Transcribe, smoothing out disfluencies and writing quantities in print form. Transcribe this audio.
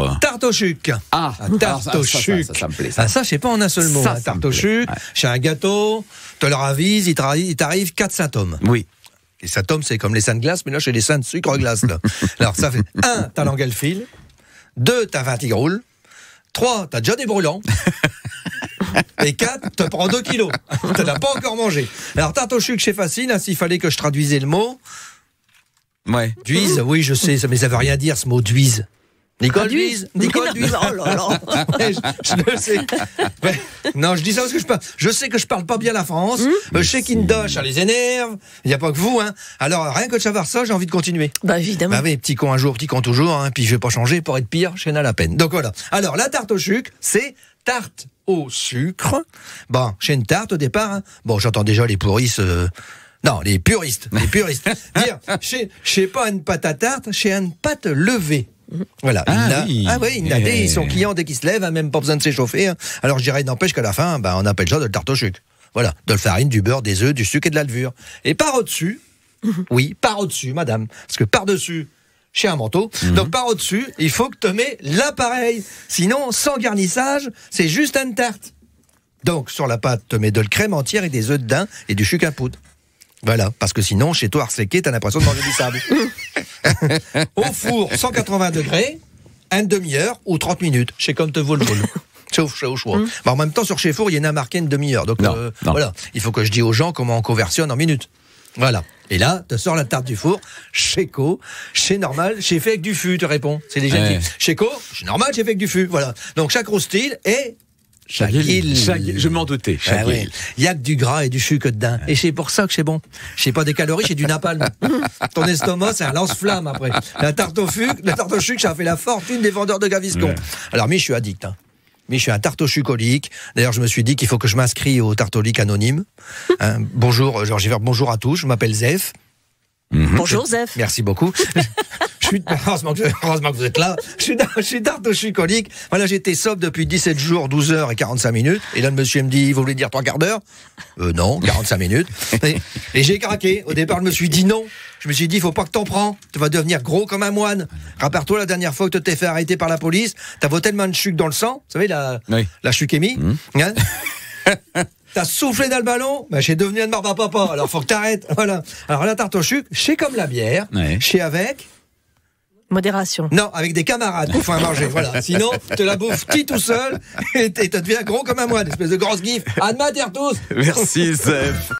sucre. Tarte au chuc. Tarte au chuc. Ça me plaît. Ça. Ça, je sais pas en un seul mot. Ça, Tarte au chuc, c'est un gâteau, te le ravises, il t'arrive 4 symptômes. Oui. Les symptômes, c'est comme les seins de glace, mais là, c'est les seins de sucre glace. Là. Alors, ça fait 1, ta langue elle file. 2, ta fatigue roule. 3, t'as déjà des brûlants. Et 4, te prends 2 kilos. Tu n'as pas encore mangé. Alors, tarte au chuc, c'est facile. Hein, s'il fallait que je traduisais le mot. Ouais. Duise, oui, je sais, mais ça veut rien dire, ce mot duise. Nicole Duise. Nicole Duise. Oh là là. Je le sais. Mais, non, je dis ça parce que je sais que je parle pas bien la France. Chez Kindosh, ça les énerve. Il n'y a pas que vous. Hein. Alors, rien que de savoir ça, j'ai envie de continuer. Bah évidemment. Bah oui, petit con un jour, petit con toujours. Hein, puis je vais pas changer pour être pire, je n'ai la peine. Donc voilà. Alors, la tarte au sucre, c'est tarte au sucre. Bon, chez une tarte au départ. Hein. Bon, j'entends déjà les pourristes. Non, les puristes. Dire, chez pas une pâte à tarte, chez une pâte levée. Voilà. Il a des son client dès qu'il se lève, hein, même pas besoin de s'échauffer. Hein. Alors je dirais, n'empêche qu'à la fin, on appelle ça de la tarte au sucre. Voilà, de la farine, du beurre, des œufs, du sucre et de la levure. Et par au-dessus, oui, par au-dessus, madame, parce que par-dessus, chez un manteau, donc par au-dessus, il faut que tu mets l'appareil. Sinon, sans garnissage, c'est juste une tarte. Donc sur la pâte, tu mets de la crème entière et des œufs de daim et du sucre à poudre. Voilà, parce que sinon, chez toi, arséqué, t'as l'impression de manger du sable. Au four, 180 degrés, une demi-heure ou 30 minutes. C'est comme te vaut le vol. C'est au choix. En même temps, sur chez Four, il y en a marqué une demi-heure. Donc, non. Voilà, il faut que je dise aux gens comment on conversionne en minutes. Voilà. Et là, tu sors la tarte du four, chez Co, chez normal, chez fait avec du fût, tu réponds. C'est déjà dit. Chez Co, chez normal, chez fait avec du fût. Voilà. Donc, chaque roustille est... Je m'en doutais. Il y a que du gras et du sucre dedans. Et c'est pour ça que c'est bon. C'est pas des calories, c'est du napalm. Ton estomac, c'est un lance-flamme après. La tarte au sucre, ça a fait la fortune des vendeurs de Gaviscon. Alors, je suis addict. Hein. Je suis un tartochucolique. D'ailleurs, je me suis dit qu'il faut que je m'inscris au tartolique anonyme. Hein, bonjour, Georges Hiver, bonjour à tous. Je m'appelle Zef. Bonjour Zef. Merci beaucoup. Heureusement que vous êtes là. Je suis tartochucolique. Voilà, j'étais sobre depuis 17 jours, 12 heures et 45 minutes. Et là, le monsieur me dit, vous voulez dire 3 quarts d'heure? Non, 45 minutes. Et j'ai craqué. Au départ, je me suis dit non. Je me suis dit, faut pas que t'en prends. Tu vas devenir gros comme un moine. Rappelle-toi la dernière fois que tu t'es fait arrêter par la police. T'avais tellement de chuc dans le sang. Vous savez, la chucémie. Hein. T'as soufflé dans le ballon, j'ai devenu un barbe à papa, alors faut que t'arrêtes. Voilà. Alors la tarte au sucre, c'est comme la bière, c'est avec... Modération. Non, avec des camarades pour faire manger, voilà. Sinon, te la bouffes tout seul et tu deviens gros comme un moine, espèce de grosse gifle. À demain, tous. Merci, Zef.